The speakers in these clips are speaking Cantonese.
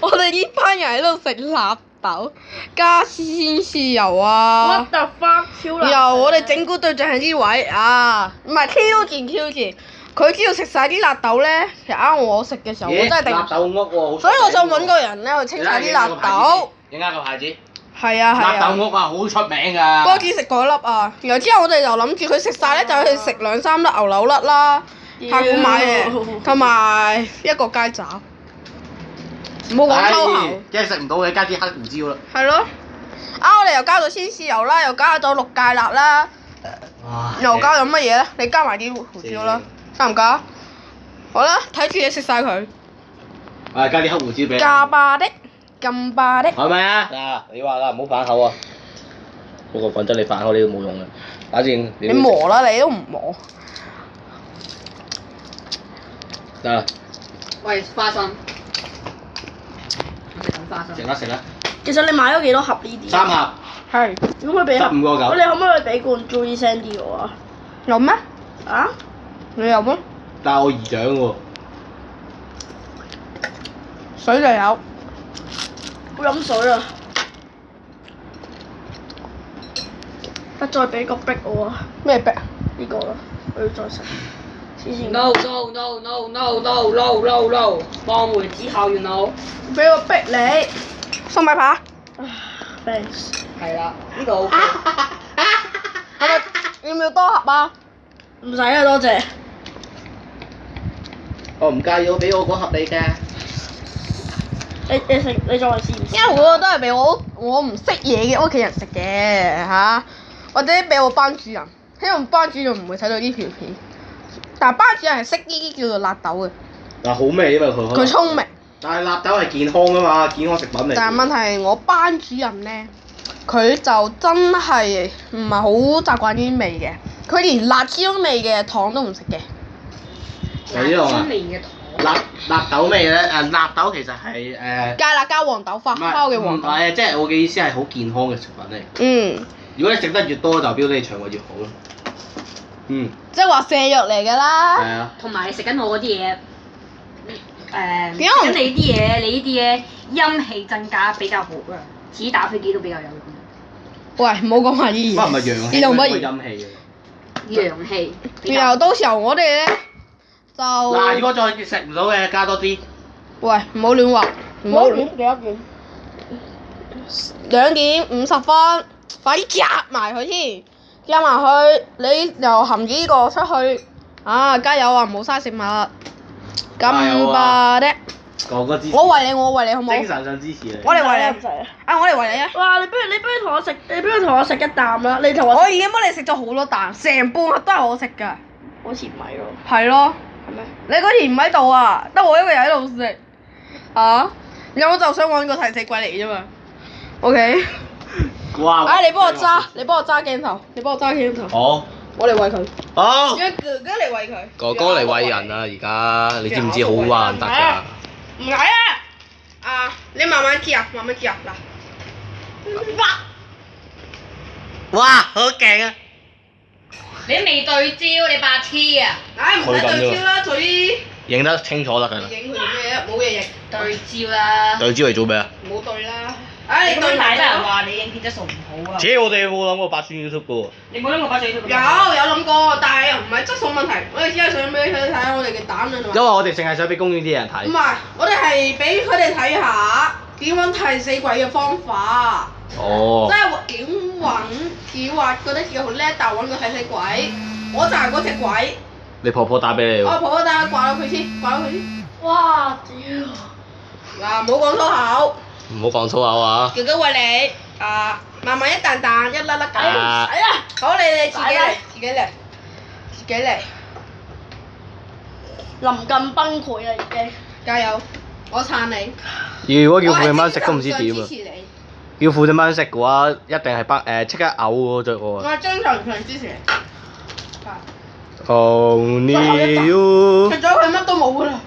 我哋呢班人喺度食納豆加鮮豉油啊！ What the fuck 超難食。然後我哋整蠱對象係呢位啊，唔係挑戰，佢只要食晒啲辣豆咧，其實啱我食嘅時候，我真係頂唔辣豆屋喎，好所以我想揾個人咧去清晒啲辣豆。影下個牌子。係啊係啊。辣豆屋啊，好出名㗎。不過只食嗰粒啊，然後之後我哋就諗住佢食晒咧，就去食2、3粒牛柳粒啦，太古買嘅，同埋一個雞爪。唔好講粗口。即係食唔到嘅，加啲黑胡椒啦。係咯。啊！我哋又加咗鮮豉油啦，又加咗6芥辣啦，又加咗乜嘢咧？你加埋啲胡椒啦，加唔加？好啦，睇住你食晒佢。加啲黑胡椒俾。加巴的，咁巴的。係咪啊？嗱，你話啦，唔好反口啊！不過講真，你反口你都冇用嘅，反正你磨啦，你都唔磨。得啦。喂，花生。我食緊花生。食啦食啦。其實你買咗幾多盒呢啲3盒。係。可唔可以俾15個9。你可唔可以俾罐 Joey Sandy 我啊？有咩？啊？你有咩？但係我姨丈喎。水就有。我飲水啊！再俾個逼我啊！咩逼？呢個啦，我要再食。黐線。 No no no no no no no no no， 放回子校園路。俾個逼你。粟米扒。Thanks。係啦，呢個 OK。係咪要唔要多盒啊？唔使啊，多謝。我唔介意，我俾我嗰盒你㗎。你食你再試唔試？因為嗰個都係俾我唔識嘢嘅屋企人食嘅嚇，或者俾我班主任，希望班主任唔會睇到呢條片。但係班主任係識呢啲叫做辣豆嘅。嗱好味，因為佢聰明。但係辣豆係健康㗎嘛，健康食品嚟。但係問題係我班主任咧，佢就真係唔係好習慣呢啲味嘅，佢連辣椒味嘅糖都唔食嘅。你呢度啊？味嘅糖。辣豆味咧，辣豆其實係加辣加黃豆發酵嘅黃豆。即係我嘅意思係好健康嘅食品嚟。嗯。如果你食得越多，代表你腸胃越好咯。嗯。即係話瀉藥嚟㗎啦。係啊。同埋你食緊我嗰啲嘢，點解食緊你啲嘢，你呢啲嘢陰氣增加比較好啊，似打飛機都比較有用。喂，唔好講埋呢啲嘢。乜唔係陽氣？呢度乜嘢？陰氣陽氣。然後到時候我哋咧就嗱，如果再食唔到嘅，加多啲。喂，唔好亂話，唔好亂。幾多件2點50分，快啲夾埋佢先，夾埋佢，你又含住呢個出去，啊加油啊，唔好嘥食物，咁吧的。哥哥支持。我為你，我為你好唔好？精神上支持你。我嚟為你唔使啊。啊！我嚟為你啊！哇！你不如同我食，你不如同我食一啖啦！你同我食，我已經幫你食咗好多啖，成半盒都係我食㗎。好似唔係咯。係咯。係咩？你嗰時唔喺度啊，得我一個人喺度食。啊？然後我就想揾個替死鬼嚟啫嘛。OK。哇！啊！你幫我揸，你幫我揸鏡頭，你幫我揸鏡頭。好。我嚟餵佢。好。讓哥哥嚟餵佢。哥哥嚟餵人啊！而家你知唔知好難得㗎？唔係啊！啊！你慢慢夾，慢慢夾嗱。哇！好勁啊！你未對焦，你白痴啊！唉，唔使對焦啦，嘴。影得清楚得㗎啦。影佢做咩啊？冇嘢影。對焦啦！對焦嚟做咩啊？唔好對啦。唉，你你對太多人啦。話你影片質素唔好啊！我哋冇諗過拍宣 YouTube 㗎喎。你冇諗過把嘴出有諗過，但係又唔係質素問題，我哋只係想俾佢哋睇下我哋嘅蛋啊嘛。因為我哋淨係想俾公園啲人睇。唔係，我哋係俾佢哋睇下點樣替死鬼嘅方法。哦即。係點揾，只話覺得自己好叻，但係揾個替死鬼，我就係嗰隻鬼。你婆婆打俾你喎。我婆婆帶佢掛咗佢先，掛咗佢先。哇！屌。嗱，唔好講粗口。唔好講粗口啊！哥哥餵你，慢慢一啖啖，一粒粒咁。啊係啊，好，你自己嚟，自己嚟，自己嚟，臨近崩潰啦已經。加油！我撐你。如果叫父親班食都唔知點啊！我係精神上支持你。叫父親班食嘅話，一定係即刻嘔嗰隻我喎。係精神上支持你。Only you。食咗佢乜都冇㗎啦。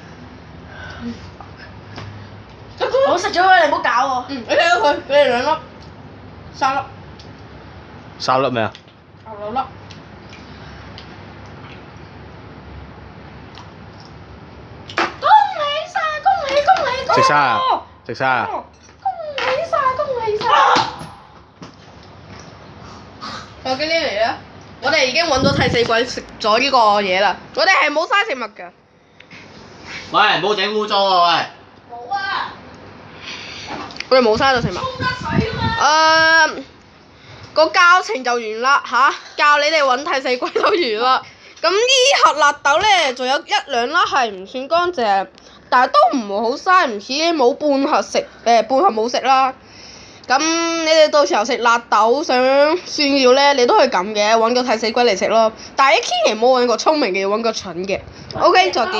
我食咗佢，你唔好搞我。你睇到佢，俾你2粒、3粒、 3粒咩啊？ 6粒。恭喜晒！恭喜！食晒啊！食晒啊！恭喜晒，恭喜晒！有幾年嚟啦？我哋已經揾到替死鬼食咗呢個嘢啦，我哋係冇嘥食物㗎。喂，唔好整污糟啊！喂。冇啊，我哋冇嘥到食物。沖得水啊嘛。個教程就完啦嚇，教你哋揾替死鬼就完啦。咁呢盒納豆咧，仲有一兩粒係唔算乾淨，但係都唔好嘥，唔似冇半盒食，半盒冇食啦。咁你哋到時候食納豆想蒜料咧，你都可以咁嘅，揾個替死鬼嚟食咯。但係千祈唔好揾個聰明嘅，要揾個蠢嘅。OK，再見。